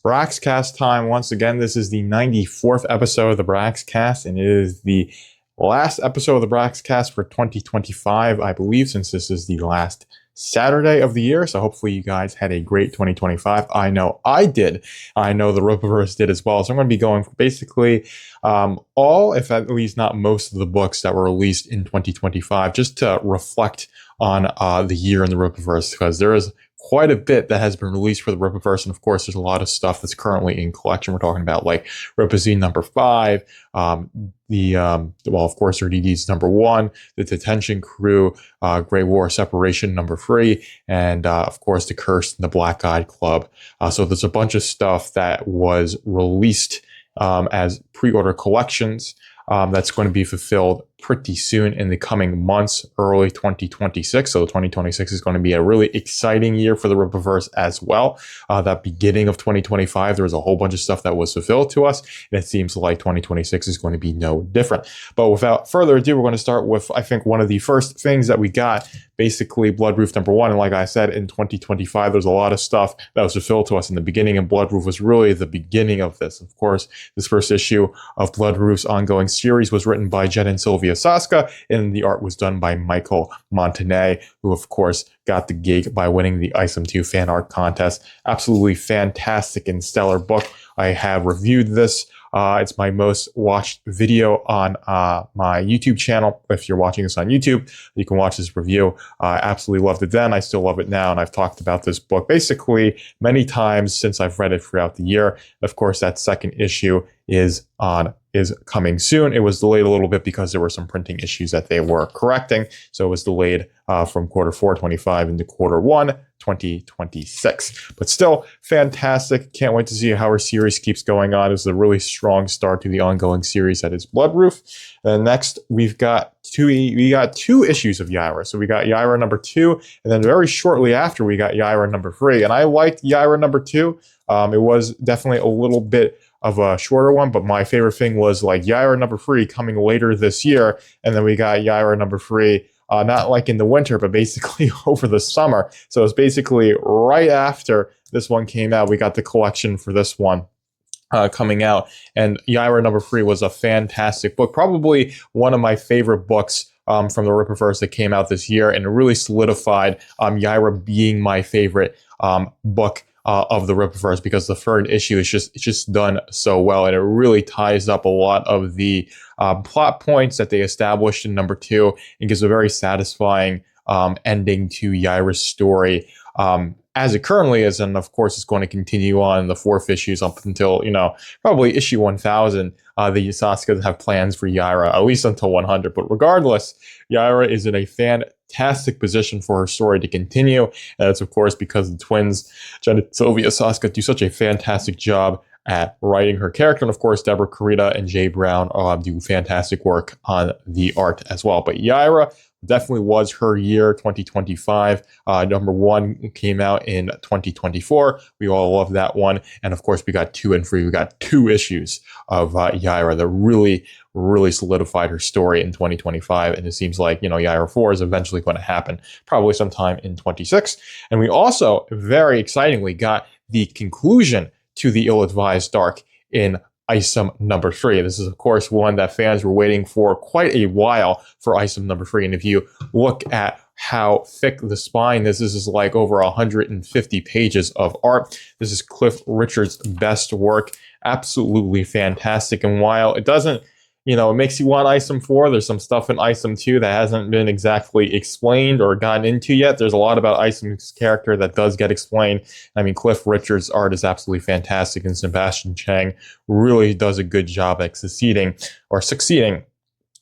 Braxcast time once again. This is the 94th episode of the Braxcast, and it is the last episode of the Braxcast for 2025, I believe, since this is the last Saturday of the year. So hopefully you guys had a great 2025. I know I did. I know the Rippaverse did as well. So I'm going to be going for basically all, if at least not most of the books that were released in 2025, just to reflect on the year in the Rippaverse, because there is quite a bit that has been released for the Rippaverse, and of course there's a lot of stuff that's currently in collection. We're talking about like Rippazine number 5, of course RDD's number 1, the Detention Crew, Grey War Separation number 3, and of course the Cursed and the Black Eyed Club. So there's a bunch of stuff that was released as pre-order collections that's going to be fulfilled pretty soon in the coming months, early 2026. So 2026 is going to be a really exciting year for the Rippaverse as well. That beginning of 2025, there was a whole bunch of stuff that was fulfilled to us, and it seems like 2026 is going to be no different. But without further ado, we're going to start with, I think, one of the first things that we got, basically Bloodroof number 1. And like I said, in 2025, there's a lot of stuff that was fulfilled to us in the beginning, and Bloodroof was really the beginning of this. Of course, this first issue of Bloodroof's ongoing series was written by Jen and Sylvia Saska, and the art was done by Michael Montanet, who of course got the gig by winning the Isom 2 fan art contest. Absolutely fantastic and stellar book. I have reviewed this. It's my most watched video on my YouTube channel. If you're watching this on YouTube, you can watch this review. I absolutely loved it then. I still love it now. And I've talked about this book basically many times since I've read it throughout the year. Of course, that second issue is coming soon. It was delayed a little bit because there were some printing issues that they were correcting. So it was delayed from quarter 4 25 into quarter 1 2026. But still fantastic. Can't wait to see how our series keeps going on. It's a really strong start to the ongoing series that is Bloodroof. And next we've got two issues of Yaira. So we got Yaira number 2, and then very shortly after we got Yaira number 3. And I liked Yaira number 2. It was definitely a little bit of a shorter one, but my favorite thing was like Yaira number 3 coming later this year, and then we got Yaira number 3 not like in the winter, but basically over the summer. So it's basically right after this one came out, we got the collection for this one coming out, and Yaira number 3 was a fantastic book, probably one of my favorite books from the Rippaverse that came out this year, and it really solidified Yaira being my favorite book of the Rippaverse, because the third issue is just done so well, and it really ties up a lot of the plot points that they established in number 2, and gives a very satisfying ending to Yaira's story as it currently is. And of course, it's going to continue on in the 4th issues up until, probably issue 1000. The Saskas have plans for Yaira, at least until 100. But regardless, Yaira is in a fantastic position for her story to continue. And that's, of course, because the twins, Jen and Sylvia Saska, do such a fantastic job at writing her character. And of course, Deborah Carita and Jay Brown do fantastic work on the art as well. But Yaira definitely was her year, 2025. Number 1 came out in 2024. We all love that one. And of course, we got 2 and 3. We got 2 issues of Yaira that really solidified her story in 2025. And it seems like, Yaira 4 is eventually going to happen, probably sometime in 26. And we also, very excitingly, got the conclusion to the Ill-Advised Dark in Isom number 3. This is, of course, one that fans were waiting for quite a while for Isom number 3. And if you look at how thick the spine is, this is like over 150 pages of art. This is Cliff Richard's best work. Absolutely fantastic. And while it doesn't, it makes you want Isom 4, there's some stuff in Isom 2 that hasn't been exactly explained or gotten into yet. There's a lot about Isom's character that does get explained. I mean, Cliff Richard's art is absolutely fantastic, and Sebastian Chang really does a good job at succeeding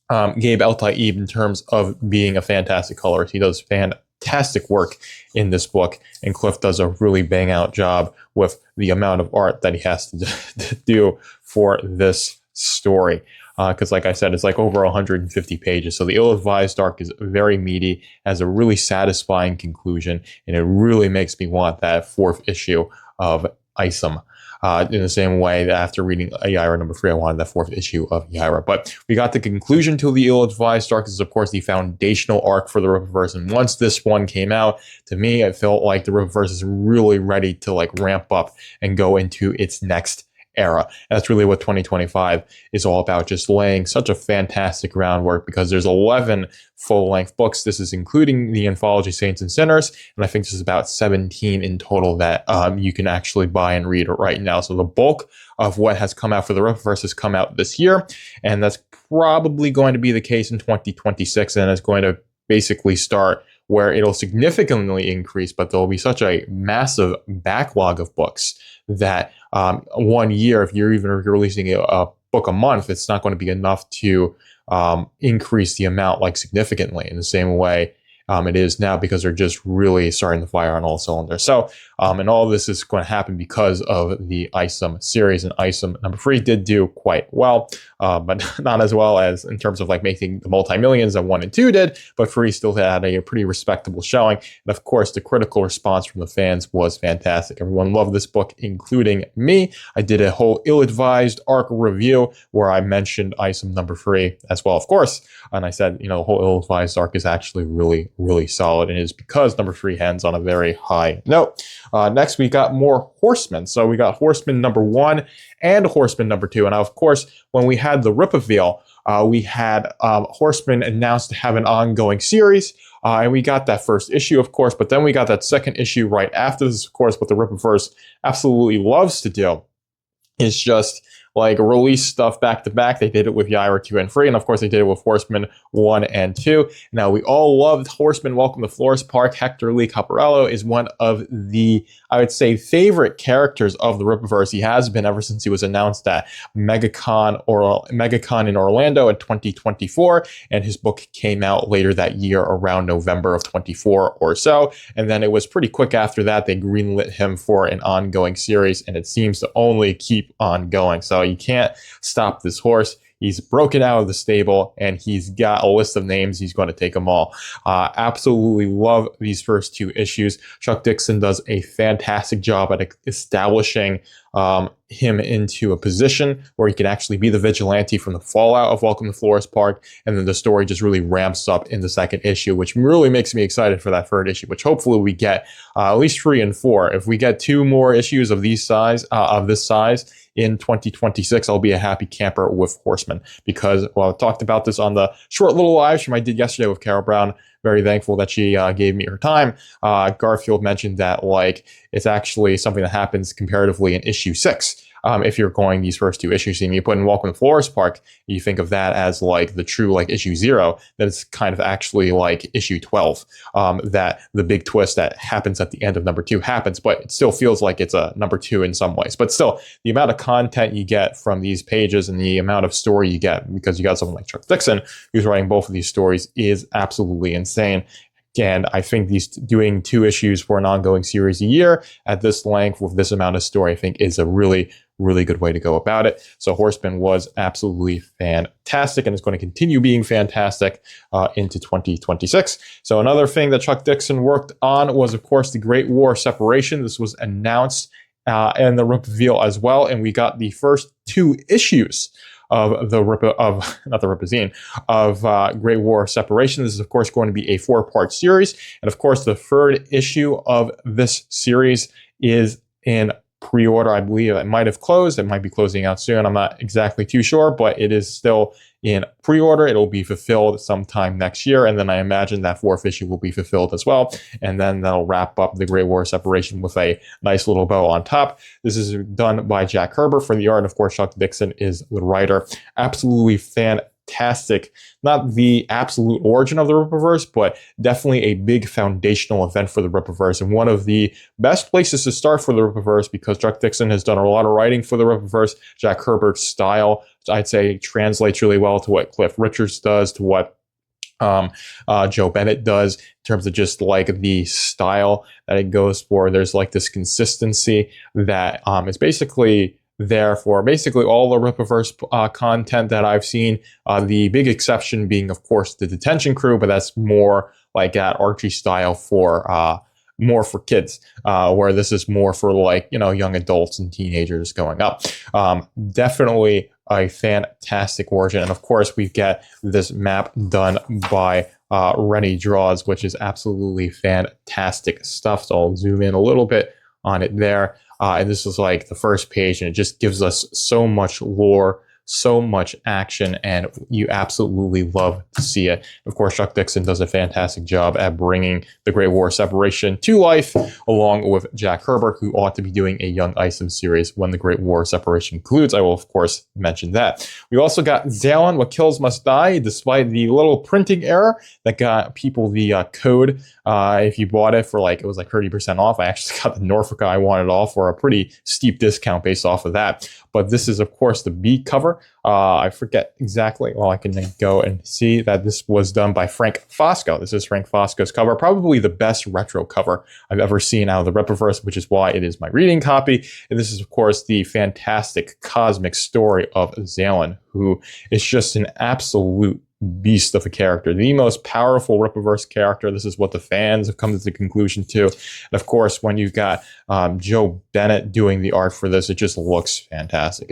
Gabe El-Taib in terms of being a fantastic colorist. He does fantastic work in this book, and Cliff does a really bang out job with the amount of art that he has to do for this story. Because like I said, it's like over 150 pages. So the Ill-Advised Dark is very meaty, has a really satisfying conclusion, and it really makes me want that 4th issue of Isom. in the same way that after reading Yaira number 3, I wanted that 4th issue of Yaira. But we got the conclusion to the ill-advised arc. This is, of course, the foundational arc for the Rippaverse. And once this one came out, to me, it felt like the Rippaverse is really ready to like ramp up and go into its next era. And that's really what 2025 is all about, just laying such a fantastic groundwork, because there's 11 full-length books. This is including the anthology Saints and Sinners, and I think there's about 17 in total that you can actually buy and read right now. So the bulk of what has come out for the Rippaverse has come out this year, and that's probably going to be the case in 2026, and it's going to basically start where it'll significantly increase, but there'll be such a massive backlog of books that 1 year, if you're even releasing a book a month, it's not going to be enough to increase the amount like significantly in the same way it is now, because they're just really starting to fire on all cylinders. So, and all of this is going to happen because of the Isom series, and Isom number 3 did do quite well, but not as well as in terms of like making the multi-millions that 1 and 2 did, but 3 still had a pretty respectable showing. And of course, the critical response from the fans was fantastic. Everyone loved this book, including me. I did a whole ill-advised arc review where I mentioned Isom number 3 as well, of course. And I said, you know, the whole ill-advised arc is actually really solid, and it is because number 3 ends on a very high note. Next, we got more Horsemen. So we got Horseman number 1 and Horseman number 2. And of course, when we had the Rippaverse, we had Horseman announced to have an ongoing series. And we got that first issue, of course, but then we got that second issue right after this, of course. What the Rippaverse absolutely loves to do is just like release stuff back to back. They did it with Yaira 2 and 3, and of course they did it with Horseman 1 and 2. Now, we all loved Horseman Welcome to Florist Park. Hector Lee Caparello is one of the, I would say, favorite characters of the Rippaverse. He has been ever since he was announced at MegaCon in Orlando in 2024, and his book came out later that year around November of 24 or so. And then it was pretty quick after that, they greenlit him for an ongoing series, and it seems to only keep on going. So you can't stop this horse. He's broken out of the stable, and he's got a list of names. He's going to take them all. Absolutely love these first 2 issues. Chuck Dixon does a fantastic job at establishing him into a position where he can actually be the vigilante from the fallout of Welcome to Florist Park, and then the story just really ramps up in the second issue, which really makes me excited for that third issue, which hopefully we get at least 3 and 4. If we get 2 more issues of this size in 2026, I'll be a happy camper with Horsemen, because, well, I talked about this on the short little live stream I did yesterday with Carol Brown. Very thankful that she gave me her time. Garfield mentioned that like it's actually something that happens comparatively in issue 6. If you're going these first 2 issues and you put in Welcome to Florist Park, you think of that as like the true like issue 0, then it's kind of actually like issue 12, that the big twist that happens at the end of number 2 happens, but it still feels like it's a number 2 in some ways. But still, the amount of content you get from these pages and the amount of story you get, because you got someone like Chuck Dixon who's writing both of these stories, is absolutely insane. And I think doing 2 issues for an ongoing series a year at this length with this amount of story, I think is a really good way to go about it. So Horseman was absolutely fantastic, and is going to continue being fantastic into 2026. So another thing that Chuck Dixon worked on was, of course, the Great War Separation. This was announced in the Rippaverse as well, and we got the first 2 issues of the Great War Separation. This is, of course, going to be a 4-part series. And of course, the 3rd issue of this series is in pre-order. I believe it might have closed. It might be closing out soon. I'm not exactly too sure, but it is still in pre-order. It'll be fulfilled sometime next year. And then I imagine that 4th issue will be fulfilled as well. And then that'll wrap up the Great War Separation with a nice little bow on top. This is done by Jack Herbert for the art. And of course, Chuck Dixon is the writer. Absolutely fantastic. Not the absolute origin of the Rippaverse, but definitely a big foundational event for the Rippaverse, and one of the best places to start for the Rippaverse, because Chuck Dixon has done a lot of writing for the Rippaverse. Jack Herbert's style, I'd say, translates really well to what Cliff Richards does, to what Joe Bennett does, in terms of just like the style that it goes for. There's like this consistency that is basically there for basically all the Rippaverse content that I've seen. The big exception being, of course, the Detention Crew, but that's more like that Archie style for more for kids, where this is more for like, young adults and teenagers going up. Definitely a fantastic origin. And of course, we get this map done by Rennie Draws, which is absolutely fantastic stuff. So I'll zoom in a little bit on it there. And this is like the first page, and it just gives us so much lore, so much action, and you absolutely love to see it. Of course, Chuck Dixon does a fantastic job at bringing the Great War Separation to life, along with Jack Herbert, who ought to be doing a Young Isom series when the Great War Separation concludes. I will, of course, mention that. We also got Zalon, What Kills Must Die, despite the little printing error that got people the code. If you bought it for it was like 30% off. I actually got the Norfolk I wanted off for a pretty steep discount based off of that. But this is, of course, the B cover. I forget exactly. Well, I can then go and see that this was done by Frank Fosco. This is Frank Fosco's cover, probably the best retro cover I've ever seen out of the Rippaverse, which is why it is my reading copy. And this is, of course, the fantastic cosmic story of Zalon, who is just an absolute beast of a character, the most powerful Rippaverse character. This is what the fans have come to the conclusion to. And of course, when you've got Joe Bennett doing the art for this, it just looks fantastic.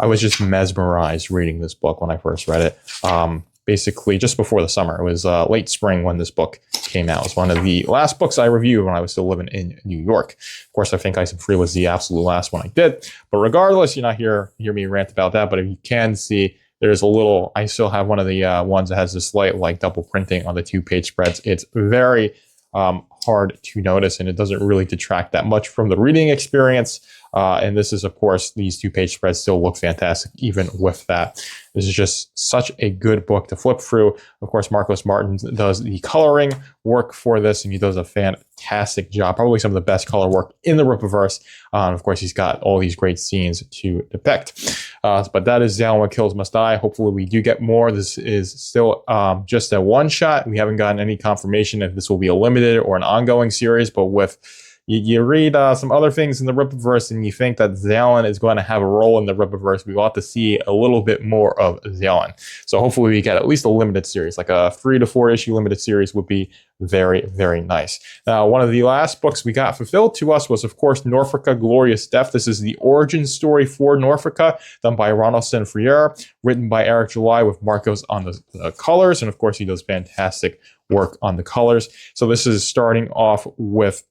I was just mesmerized reading this book when I first read it. Basically, just before the summer. It was late spring when this book came out. It was one of the last books I reviewed when I was still living in New York. Of course, I think Isom Free was the absolute last one I did. But regardless, you're not hear me rant about that. But if you can see, there's a little, I still have one of the ones that has this slight double printing on the 2-page spreads. It's very hard to notice, and it doesn't really detract that much from the reading experience. And this is, of course, these 2-page spreads still look fantastic even with that. This is just such a good book to flip through. Of course, Marcos Martin does the coloring work for this, and he does a fantastic job. Probably some of the best color work in the Rippaverse. Of course, he's got all these great scenes to depict. But that is Zalon, What Kills Must Die. Hopefully, we do get more. This is still just a one-shot. We haven't gotten any confirmation if this will be a limited or an ongoing series, but with you read some other things in the Rippaverse and you think that Zalon is going to have a role in the Rippaverse, we ought to see a little bit more of Zalon. So hopefully we get at least a limited series, like a 3 to 4 issue limited series would be very, very nice. Now, one of the last books we got fulfilled to us was, of course, Norfolka Glorious Death. This is the origin story for Norfolka, done by Ronald Freire, written by Eric July with Marcos on the colors. And of course, he does fantastic work on the colors. So this is starting off with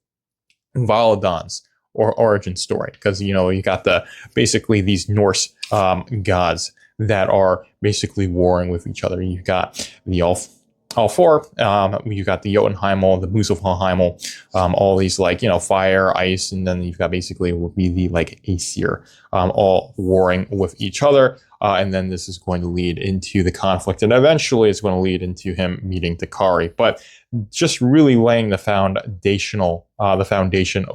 Volodon's or origin story, because you got basically these Norse gods that are basically warring with each other. You've got the Alfor, you got the Jotunheimel, the Muspelheimel, all these fire, ice, and then you've got basically will be the Aesir, all warring with each other. And then this is going to lead into the conflict, and eventually it's going to lead into him meeting Takari. But just really laying the foundation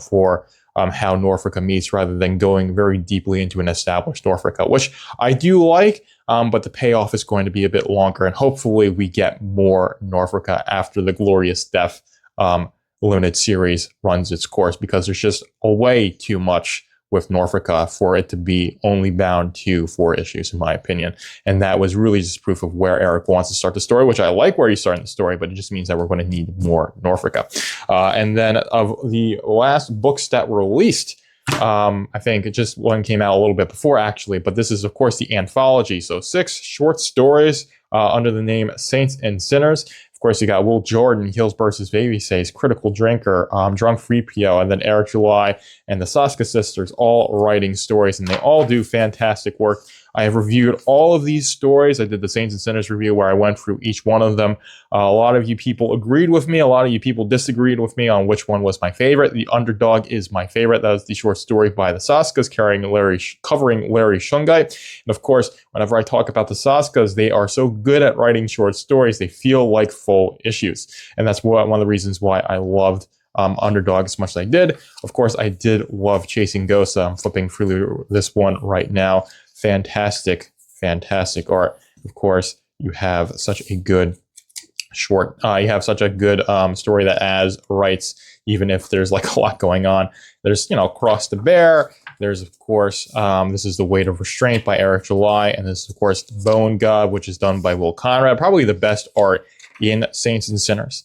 for how Norfolka meets, rather than going very deeply into an established Norfolka, which I do like, but the payoff is going to be a bit longer, and hopefully we get more Norfolka after the Glorious Death limited series runs its course, because there's just a way too much with Norfolka for it to be only bound to 4 issues, in my opinion. And that was really just proof of where Eric wants to start the story, which I like where he's starting the story, but it just means that we're going to need more Norfolka. And then of the last books that were released, I think just one came out a little bit before, actually, but this is, of course, the anthology. So 6 short stories under the name Saints and Sinners. Of course, you got Will Jordan, Heels versus Babyface, Critical Drinker, Drunk 3PO, and then Eric July and the Saska sisters, all writing stories, and they all do fantastic work. I have reviewed all of these stories. I did the Saints and Sinners review where I went through each one of them. A lot of you people agreed with me. A lot of you people disagreed with me on which one was my favorite. The Underdog is my favorite. That was the short story by the Saskas covering Larry Shungite. And of course, whenever I talk about the Saskas, they are so good at writing short stories. They feel like full issues. And that's one of the reasons why I loved Underdog as much as I did. Of course, I did love Chasing Ghosts. I'm flipping through this one right now. Fantastic art. Of course, you have such a good short, you have such a good story that Az writes, even if there's a lot going on. There's, Cross the Bear. There's, of course, this is The Weight of Restraint by Eric July. And this is, of course, Bone God, which is done by Will Conrad. Probably the best art in Saints and Sinners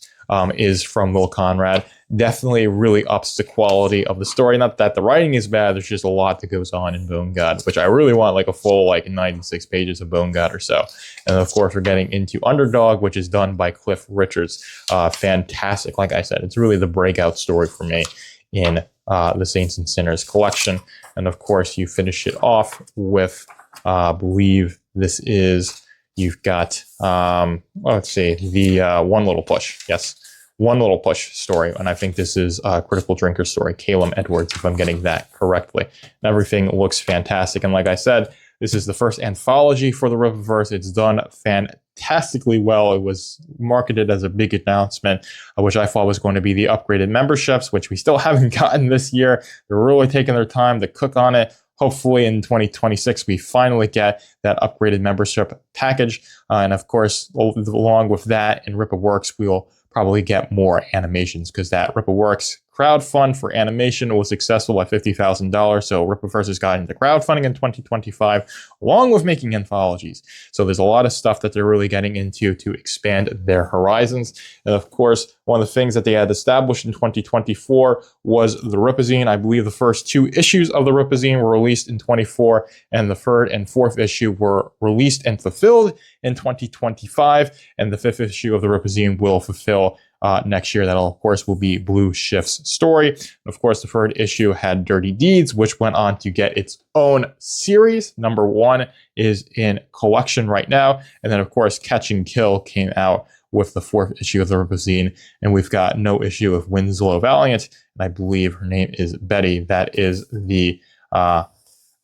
is from Will Conrad. definitely really ups the quality of the story. Not that the writing is bad, there's just a lot that goes on in Bone God, which I really want like a full like 96 pages of Bone God or so. And of course, we're getting into Underdog, which is done by Cliff Richards. Fantastic. Like I said, it's really the breakout story for me in the Saints and Sinners collection. And of course, you finish it off with, I believe this is, you've got, let's see, the One Little Push. Yes, One Little Push story. And I think this is a Critical Drinker story, Calum Edwards, if I'm getting that correctly. And everything looks fantastic. And like I said, this is the first anthology for the Rippaverse. It's done fantastically well. It was marketed as a big announcement, which I thought was going to be the upgraded memberships, which we still haven't gotten this year. They're really taking their time to cook on it. Hopefully in 2026, we finally get that upgraded membership package. And of course, along with that in Rippaverse, we'll probably get more animations because that Rippaverse crowdfund for animation was successful at $50,000. So Rippaverse has gotten into crowdfunding in 2025, along with making anthologies. So there's a lot of stuff that they're really getting into to expand their horizons. And of course, one of the things that they had established in 2024 was the Rippazine. I believe the first 2 issues of the Rippazine were released in 24, and the 3rd and 4th issue were released and fulfilled in 2025. And the 5th issue of the Rippazine will fulfill next year. That'll, of course, will be Blue Shift's story. And of course, the 3rd issue had Dirty Deeds, which went on to get its own series. Number 1 is in collection right now. And then, of course, Catch and Kill came out with the 4th issue of the Ripazine. And we've got no issue of Winslow Valiant. And I believe her name is Betty. That is the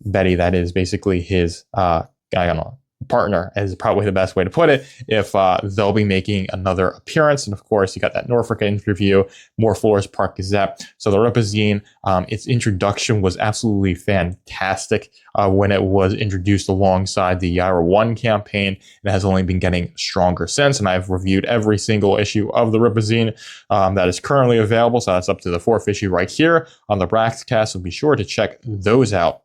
Betty. That is basically his, I don't know, partner is probably the best way to put it, if they'll be making another appearance. And of course, you got that Norfolk interview, more Forest Park Gazette. So the Ripazine, its introduction was absolutely fantastic when it was introduced alongside the Yara 1 campaign. It has only been getting stronger since, and I've reviewed every single issue of the Ripazine that is currently available. So that's up to the 4th issue right here on the Braxcast. So be sure to check those out.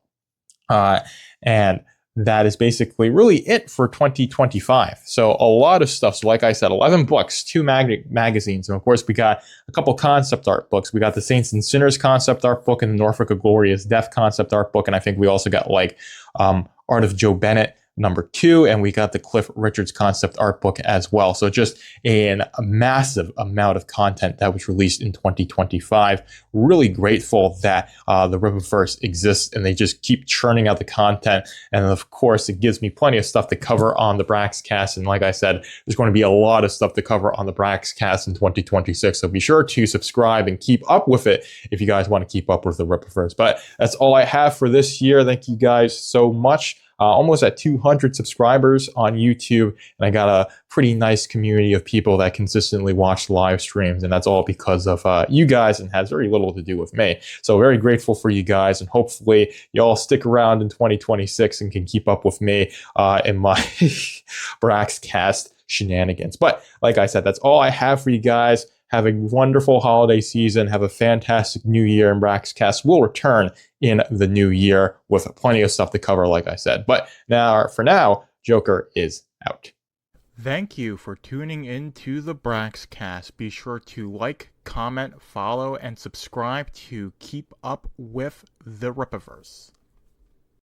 And that is basically really it for 2025. So a lot of stuff. So like I said, 11 books, 2 magazines. And of course, we got a couple concept art books. We got the Saints and Sinners concept art book and the Norfolk of Glorious Death concept art book. And I think we also got like Art of Joe Bennett number 2, and we got the Cliff Richards concept art book as well. So just a massive amount of content that was released in 2025. Really grateful that the Rippaverse exists and they just keep churning out the content. And of course, it gives me plenty of stuff to cover on the Braxcast. And like I said, there's going to be a lot of stuff to cover on the Braxcast in 2026. So be sure to subscribe and keep up with it if you guys want to keep up with the Rippaverse. But that's all I have for this year. Thank you guys so much. Almost at 200 subscribers on YouTube, and I got a pretty nice community of people that consistently watch live streams, and that's all because of you guys and has very little to do with me. So very grateful for you guys, and hopefully y'all stick around in 2026 and can keep up with me in my Braxcast shenanigans. But like I said, that's all I have for you guys. Have a wonderful holiday season. Have a fantastic new year. And Braxcast will return in the new year with plenty of stuff to cover, like I said. But now, for now, Joker is out. Thank you for tuning in to the Braxcast. Be sure to like, comment, follow, and subscribe to keep up with the Rippaverse.